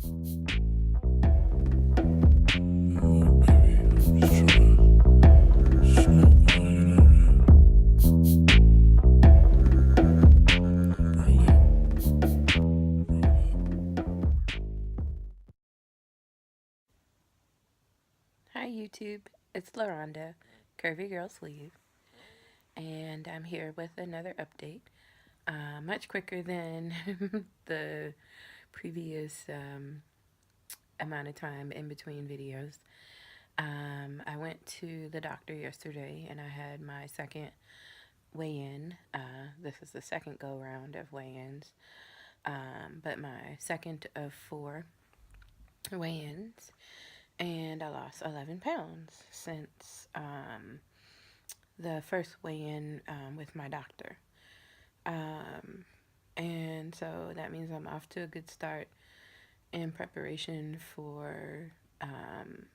Hi YouTube, it's LaRonda, Curvy Girl Sleeve, and I'm here with another update. Much quicker than the previous amount of time in between videos. I went to the doctor yesterday and I had my second weigh-in. This is the second go-round of weigh-ins, but my second of 4 weigh-ins. And I lost 11 pounds since the first weigh-in with my doctor. And so that means I'm off to a good start in preparation for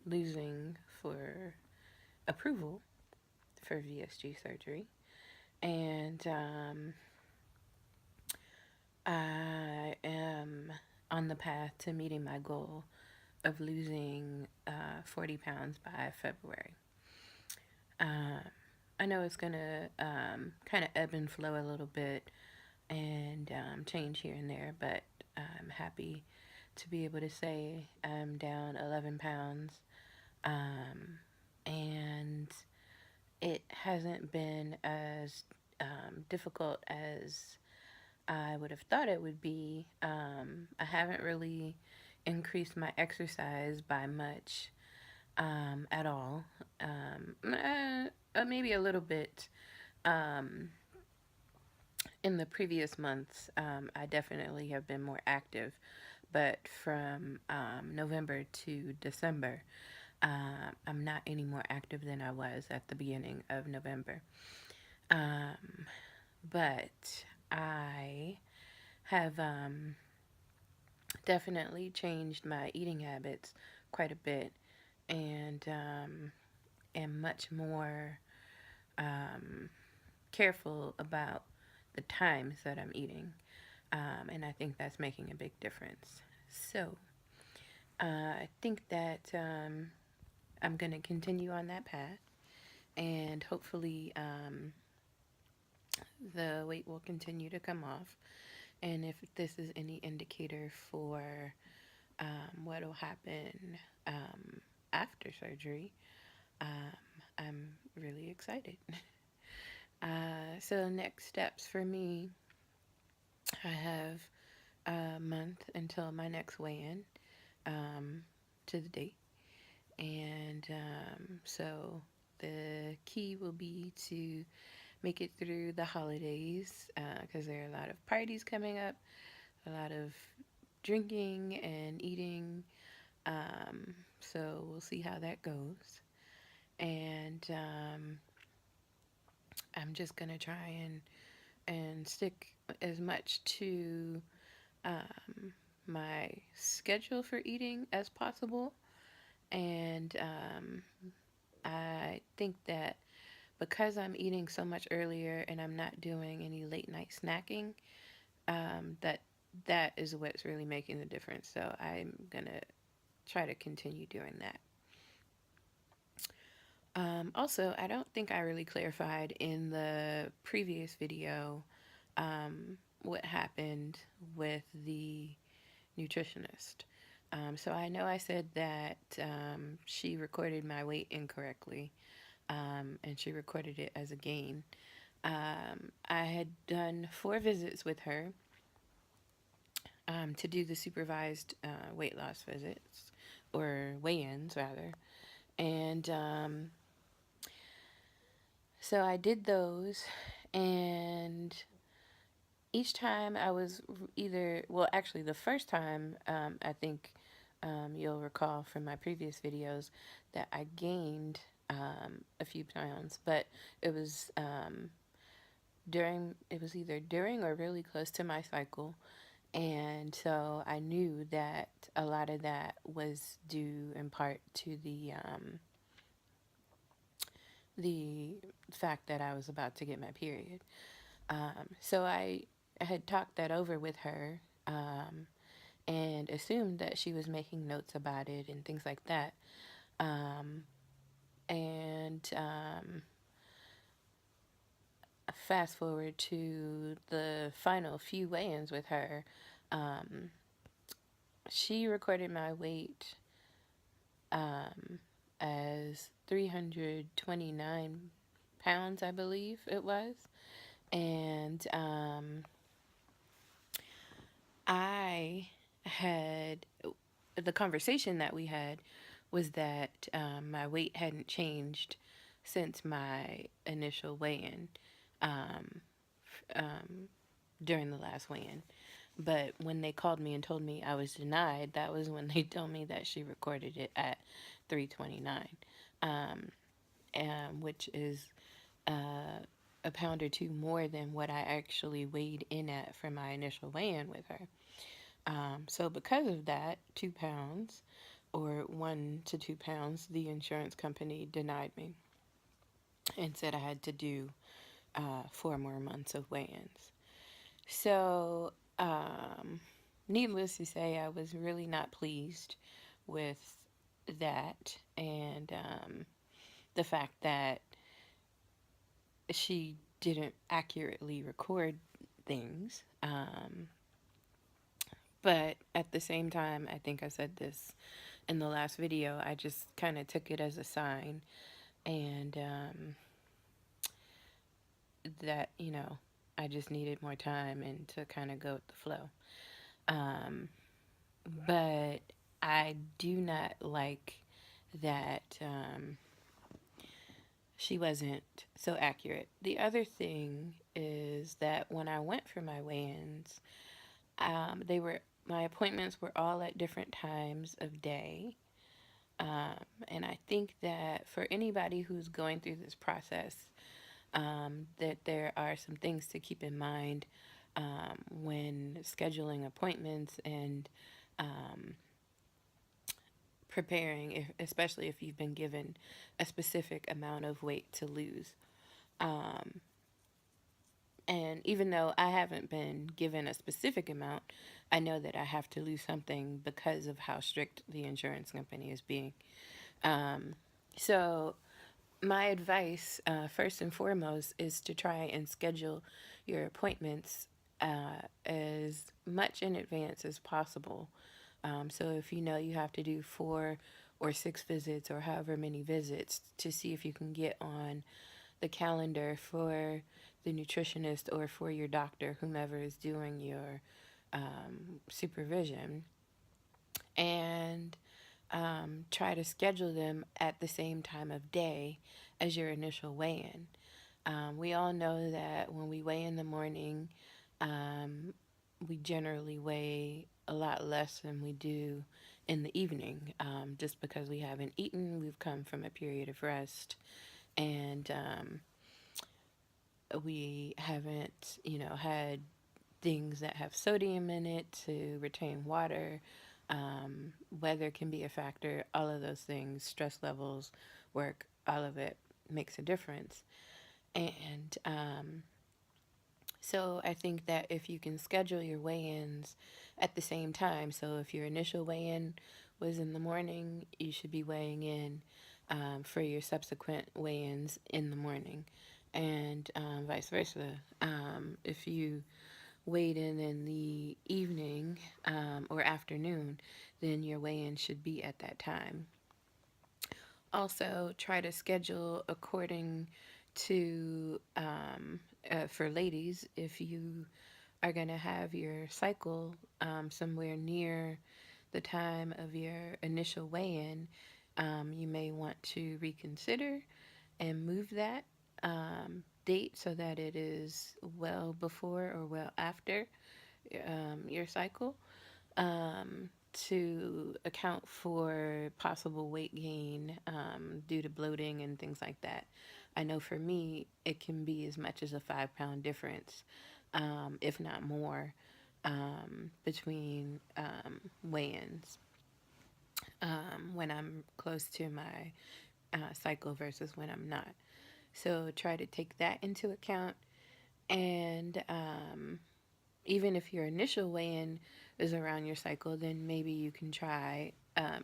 losing for approval for VSG surgery. And I am on the path to meeting my goal of losing 40 pounds by February. I know it's going to kind of ebb and flow a little bit and change here and there, but I'm happy to be able to say I'm down 11 pounds. And it hasn't been as difficult as I would have thought it would be. I haven't really increased my exercise by much at all. Maybe a little bit in the previous months. I definitely have been more active, but from November to December, I'm not any more active than I was at the beginning of November. But I have definitely changed my eating habits quite a bit and am much more careful about the times that I'm eating. And I think that's making a big difference. So I think that I'm going to continue on that path, and hopefully the weight will continue to come off. And if this is any indicator for what will happen after surgery, I'm really excited. So next steps for me, I have a month until my next weigh-in to the date. And so the key will be to make it through the holidays because there are a lot of parties coming up, a lot of drinking and eating. So we'll see how that goes. And I'm just going to try and stick as much to my schedule for eating as possible. And I think that because I'm eating so much earlier and I'm not doing any late night snacking, that is what's really making the difference. So I'm gonna try to continue doing that. Also, I don't think I really clarified in the previous video what happened with the nutritionist. So I know I said that she recorded my weight incorrectly, and she recorded it as a gain. I had done 4 visits with her to do the supervised weight loss visits, or weigh-ins rather. And so I did those, and each time I was either, well, actually, the first time, I think you'll recall from my previous videos that I gained a few pounds, but it was it was either during or really close to my cycle. And so I knew that a lot of that was due in part to the fact that I was about to get my period. So I had talked that over with her, and assumed that she was making notes about it and things like that. Um, and Fast forward to the final few weigh-ins with her. Um, she recorded my weight um, as 329 pounds, I believe it was. And I had the conversation that we had was that my weight hadn't changed since my initial weigh-in um, um, during the last weigh-in. But when they called me and told me I was denied, that was when they told me that she recorded it at 329, um, which is uh, a pound or two more than what I actually weighed in at for my initial weigh-in with her. So because of that, 2 pounds or 1 to 2 pounds, the insurance company denied me and said I had to do 4 more months of weigh-ins. So, needless to say, I was really not pleased with that, and the fact that she didn't accurately record things. But at the same time, I think I said this in the last video, I just kind of took it as a sign, and that, I just needed more time and to kind of go with the flow. Um, but I do not like that she wasn't so accurate. The other thing is that when I went for my weigh-ins, they were my appointments were all at different times of day. And I think that for anybody who's going through this process, that there are some things to keep in mind when scheduling appointments and um, preparing, especially if you've been given a specific amount of weight to lose. Um, and even though I haven't been given a specific amount, I know that I have to lose something because of how strict the insurance company is being. Um, so, my advice, first and foremost, is to try and schedule your appointments as much in advance as possible. So if you know you have to do 4 or 6 visits or however many visits to see if you can get on the calendar for the nutritionist or for your doctor, whomever is doing your supervision, and try to schedule them at the same time of day as your initial weigh-in. We all know that when we weigh in the morning, um, we generally weigh a lot less than we do in the evening, just because we haven't eaten, we've come from a period of rest, and we haven't, had things that have sodium in it to retain water. Weather can be a factor. All of those things, stress levels, work, all of it makes a difference. And so I think that if you can schedule your weigh-ins at the same time, so if your initial weigh-in was in the morning, you should be weighing in for your subsequent weigh-ins in the morning, and vice versa. If you weighed in the evening or afternoon, then your weigh-in should be at that time. Also, try to schedule according to, for ladies, if you are going to have your cycle somewhere near the time of your initial weigh-in, you may want to reconsider and move that date so that it is well before or well after your cycle, to account for possible weight gain due to bloating and things like that. I know for me, it can be as much as a 5 pound difference, if not more, between weigh ins when I'm close to my cycle versus when I'm not. So try to take that into account, and even if your initial weigh-in is around your cycle, then maybe you can try,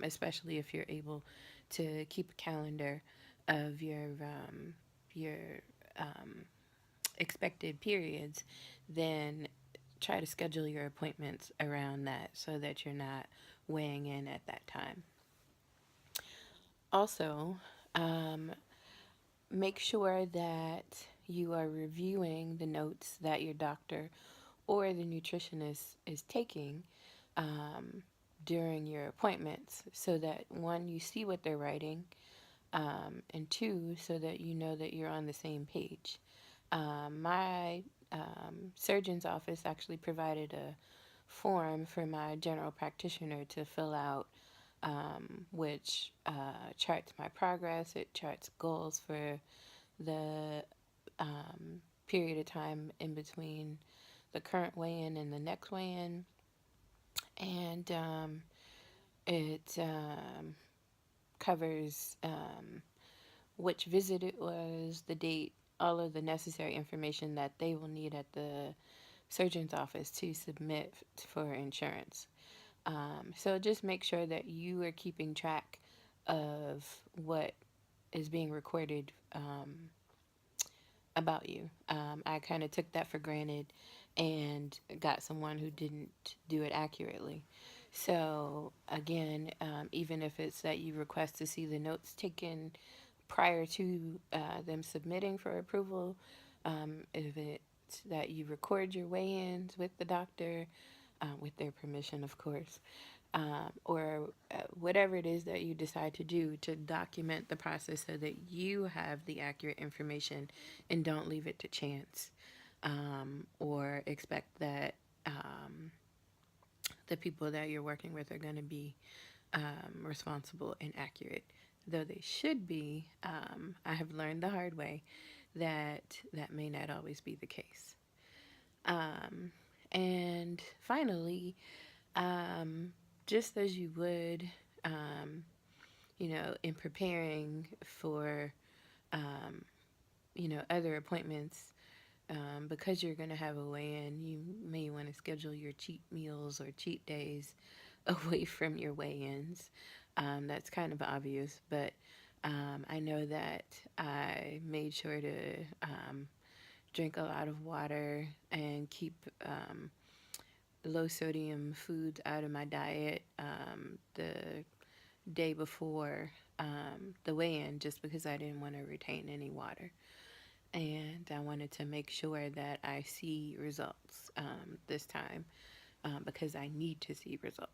especially if you're able to keep a calendar of your um, expected periods, then try to schedule your appointments around that so that you're not weighing in at that time. Also, um, make sure that you are reviewing the notes that your doctor or the nutritionist is taking um, during your appointments so that one, you see what they're writing, and two, so that you know that you're on the same page. My surgeon's office actually provided a form for my general practitioner to fill out, which charts my progress. It charts goals for the period of time in between the current weigh in and the next weigh in. And it covers which visit it was, the date, all of the necessary information that they will need at the surgeon's office to submit for insurance. So just make sure that you are keeping track of what is being recorded about you. I kind of took that for granted and got someone who didn't do it accurately. So, again, even if it's that you request to see the notes taken prior to them submitting for approval, if it's that you record your weigh ins with the doctor, with their permission, of course, or whatever it is that you decide to do to document the process so that you have the accurate information and don't leave it to chance, or expect that the people that you're working with are going to be responsible and accurate. Though they should be, I have learned the hard way that that may not always be the case. And finally, um, just as you would, um, in preparing for, um, other appointments, because you're going to have a weigh in, you may want to schedule your cheat meals or cheat days away from your weigh ins. That's kind of obvious, but I know that I made sure to drink a lot of water and keep low sodium foods out of my diet the day before the weigh in, just because I didn't want to retain any water. And I wanted to make sure that I see results this time because I need to see results.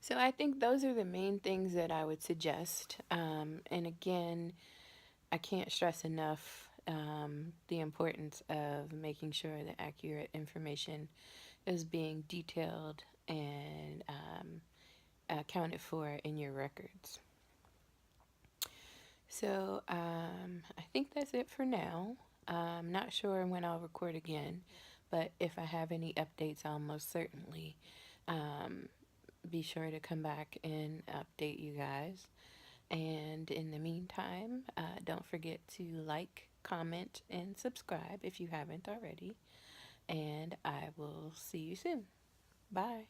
So I think those are the main things that I would suggest. And again, I can't stress enough the importance of making sure that accurate information is being detailed and accounted for in your records. So I think that's it for now. I'm not sure when I'll record again, but if I have any updates, I'll most certainly um, be sure to come back and update you guys. And in the meantime, don't forget to like, comment, and subscribe if you haven't already. And I will see you soon. Bye.